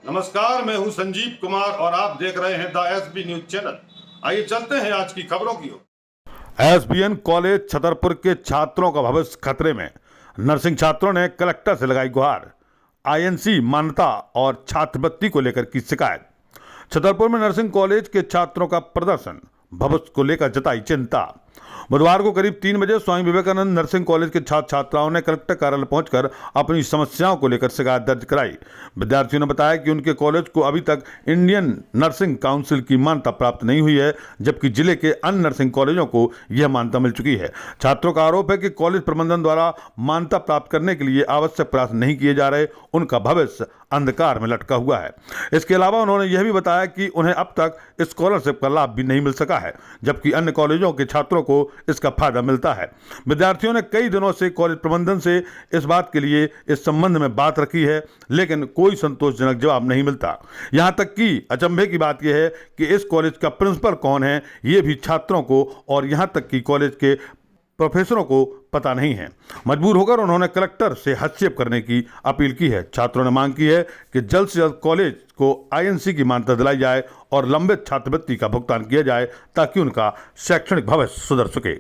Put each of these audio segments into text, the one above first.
नमस्कार, मैं हूं संजीव कुमार और आप देख रहे हैं द एसबी न्यूज चैनल। आइए चलते हैं आज की खबरों की ओर। एसबीएन कॉलेज छतरपुर के छात्रों का भविष्य खतरे में। नर्सिंग छात्रों ने कलेक्टर से लगाई गुहार। आईएनसी मान्यता और छात्रवृत्ति को लेकर की शिकायत। छतरपुर में नर्सिंग कॉलेज के छात्रों का प्रदर्शन, भविष्य को लेकर जताई चिंता। बुधवार को करीब 3 बजे स्वामी विवेकानंद नर्सिंग कॉलेज के छात्र छात्राओं ने कलेक्टर कार्यालय पहुंचकर अपनी समस्याओं को लेकर शिकायत दर्ज कराई। विद्यार्थियों ने बताया कि उनके कॉलेज को अभी तक इंडियन नर्सिंग काउंसिल की मान्यता प्राप्त नहीं हुई है, जबकि जिले के अन्य नर्सिंग कॉलेजों को यह मान्यता मिल चुकी है। छात्रों का आरोप है कि कॉलेज प्रबंधन द्वारा मान्यता प्राप्त करने के लिए आवश्यक प्रयास नहीं किए जा रहे, उनका भविष्य अंधकार में लटका हुआ है। इसके अलावा उन्होंने यह भी बताया कि उन्हें अब तक स्कॉलरशिप का लाभ भी नहीं मिल सका है, जबकि अन्य कॉलेजों के छात्रों को इसका फायदा मिलता है। विद्यार्थियों ने कई दिनों से कॉलेज प्रबंधन से इस बात के लिए इस संबंध में बात रखी है, लेकिन कोई संतोषजनक जवाब नहीं मिलता। यहां तक कि अचंभे की बात यह है कि इस कॉलेज का प्रिंसिपल कौन है, यह भी छात्रों को और यहां तक कि कॉलेज के प्रोफेसरों को पता नहीं है। मजबूर होकर उन्होंने कलेक्टर से हस्तक्षेप करने की अपील की है। छात्रों ने मांग की है कि जल्द से जल्द कॉलेज को आईएनसी की मान्यता दिलाई जाए और लंबित छात्रवृत्ति का भुगतान किया जाए, ताकि उनका शैक्षणिक भविष्य सुधर सके।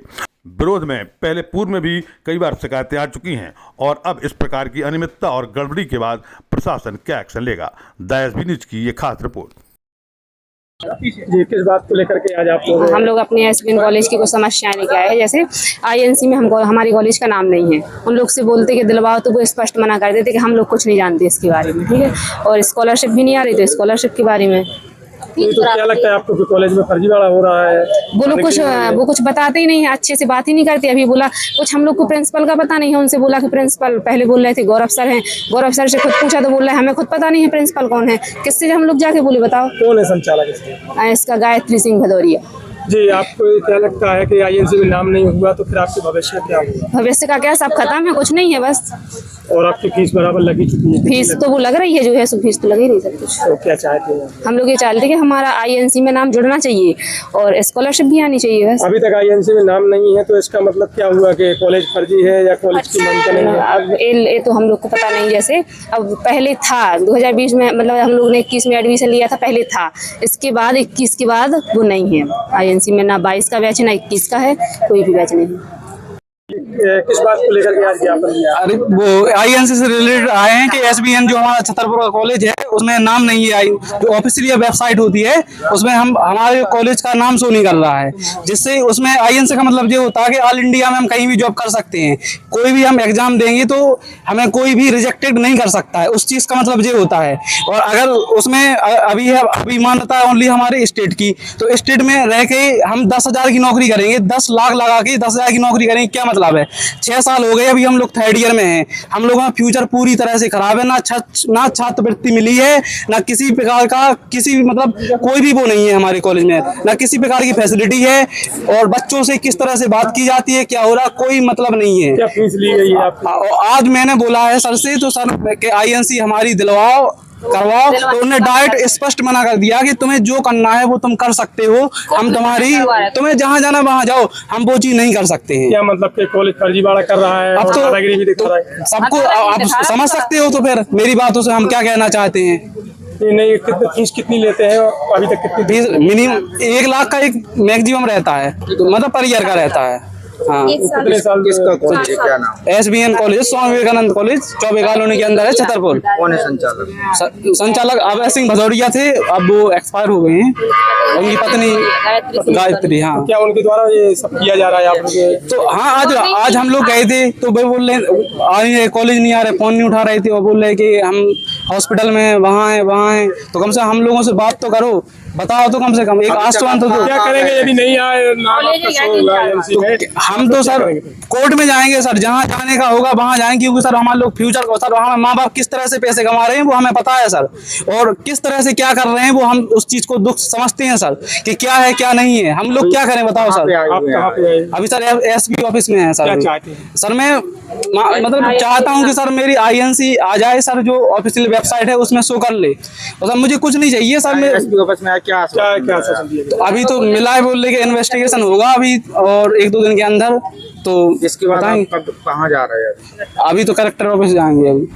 विरोध में पहले पूर्व में भी कई बार शिकायतें आ चुकी हैं और अब इस प्रकार की अनियमितता और गड़बड़ी के बाद प्रशासन क्या एक्शन लेगा। द एसबी न्यूज की ये खास रिपोर्ट। जी, किस बात को लेकर के आज आप लोग? हम लोग अपने एसबीएन कॉलेज की कुछ समस्याएं लेके आए हैं। जैसे आईएनसी में हमको हमारी कॉलेज का नाम नहीं है। उन लोग से बोलते कि दिलवाओ तो वो स्पष्ट मना कर देते कि हम लोग कुछ नहीं जानते इसके बारे में, ठीक है। और स्कॉलरशिप भी नहीं आ रही, तो स्कॉलरशिप के बारे में तो क्या लगता है आपको कि कॉलेज में फर्जीवाड़ा हो रहा है? वो कुछ बताते ही नहीं है, अच्छे से बात ही नहीं करते। अभी बोला कुछ हम लोग को प्रिंसिपल का पता नहीं है, उनसे बोला कि प्रिंसिपल पहले बोल रहे थे गौरव सर हैं, गौरव सर से खुद पूछा तो बोल रहे हैं हमें खुद पता नहीं है प्रिंसिपल कौन है। किससे हम लोग जाके बोले बताओ कौन है संचालक इसका? गायत्री सिंह भदौरिया जी। आपको क्या लगता है कि आईएनसी में नाम नहीं हुआ तो फिर आपके भविष्य क्या होगा? भविष्य का क्या, सब खत्म है, कुछ नहीं है बस। और आपकी फीस बराबर लगी चुकी है? फीस तो वो लग रही है जो है, सो फीस तो लग ही नहीं सब कुछ। तो क्या चाहते हैं? हम लोग ये चाहते हैं कि हमारा आईएनसी में नाम जुड़ना चाहिए और स्कॉलरशिप भी आनी चाहिए बस। अभी तक आईएनसी में नाम नहीं है, तो इसका मतलब क्या हुआ कि कॉलेज फर्जी है या कॉलेज की मान्यता नहीं है? अब ये तो हम लोग को पता नहीं। जैसे अब पहले था 2020 में, मतलब हम लोग ने 21 में एडमिशन लिया था, पहले था। इसके बाद 21 के बाद वो नहीं है आईएनसी में, ना 22 का बैच ना 21 का है, कोई भी बैच नहीं है। किस बात को लेकर के आज ज्ञापन दिया? अरे वो आईएनसी से रिलेटेड आए हैं कि एसबीएन जो हमारा छतरपुर का कॉलेज है उसमें नाम नहीं है। जो ऑफिशियली वेबसाइट होती है उसमें हमारे कॉलेज का नाम शो नहीं कर रहा है, जिससे उसमें आईएनसी का मतलब ये होता है कि ऑल इंडिया में हम कहीं भी जॉब कर सकते हैं। कोई भी हम एग्जाम देंगे तो हमें कोई भी रिजेक्टेड नहीं कर सकता है, उस चीज़ का मतलब ये होता है। और अगर उसमें अभी मान्यता है ओनली हमारे स्टेट की, तो स्टेट में रह के हम 10,000 की नौकरी करेंगे, 10 लाख लगा के 10,000 की नौकरी करेंगे, क्या मतलब है? 6 साल हो गए, अभी हम लोग 3rd ईयर में हैं। हम लोगों का फ्यूचर पूरी तरह से खराब है। ना छात्रवृत्ति मिली है, ना किसी प्रकार का मतलब कोई भी वो नहीं है हमारे कॉलेज में, ना किसी प्रकार की फैसिलिटी है। और बच्चों से किस तरह से बात की जाती है, क्या हो रहा, कोई मतलब नहीं है। क्या फीस ली गई है आपकी? आज मैंने बोला है सर से, तो सर के आईएनसी हमारी दिलवाओ करवाओ, तो उन्होंने डायरेक्ट स्पष्ट मना कर दिया कि तुम्हें जो करना है वो तुम कर सकते हो, हम तुम्हें जहाँ जाना वहाँ जाओ, हम वो चीज नहीं कर सकते हैं। क्या मतलब कि कॉलेज फर्जीवाड़ा कर रहा है? अब तो सबको आप समझ सकते हो, तो फिर मेरी बातों से हम क्या कहना चाहते हैं? नहीं, कितनी फीस कितनी लेते हैं अभी तक? कितनी फीस मिनिमम 1 लाख का एक मैक्सिमम रहता है, तो मतलब पर ईयर का रहता है। हाँ, कितने साल किसका कॉलेज है, क्या नाम? SBN college, Swami Vivekananda college, Choubey colony के अंदर है, छतरपुर। कौन है संचालक? संचालक अभय सिंह भदौरिया थे, अब वो एक्सपायर हो गए हैं। उनकी पत्नी गायत्री। हाँ, क्या उनके द्वारा ये सब किया जा रहा है आप लोग? तो हाँ, आज हम लोग गए थे तो भाई बोल रहे कॉलेज नहीं आ रहे, फोन नहीं उठा रहे थे, और बोल रहे कि हम हॉस्पिटल में वहाँ हैं। तो कम से कम हम लोगों से बात तो करो, बताओ तो कम से कम एक आश्वासन तो दो। क्या करेंगे यदि नहीं आए? हम तो सर कोर्ट में जाएंगे सर, जहाँ जाने का होगा वहाँ जाएंगे, क्योंकि सर हमारे लोग फ्यूचर को, सर हमारे माँ बाप किस तरह से पैसे कमा रहे हैं वो हमें पता है सर, और किस तरह से क्या कर रहे हैं वो हम उस चीज को दुख समझते हैं सर, कि क्या है क्या नहीं है। हम लोग क्या करें बताओ सर? अभी सर एसपी ऑफिस में है सर। सर मैं मतलब चाहता हूँ कि सर मेरी आईएनसी आ जाए सर, जो ऑफिशियल वेबसाइट है उसमें शो कर ले। तो सर मुझे कुछ नहीं चाहिए सर। एसपी ऑफिस में क्या तो अभी तो मिला है, बोल रहे कि इन्वेस्टिगेशन होगा अभी और 1-2 दिन के अंदर। तो इसके बाद कहाँ जा रहे हैं? अभी तो कलेक्टर ऑफिस जाएंगे अभी।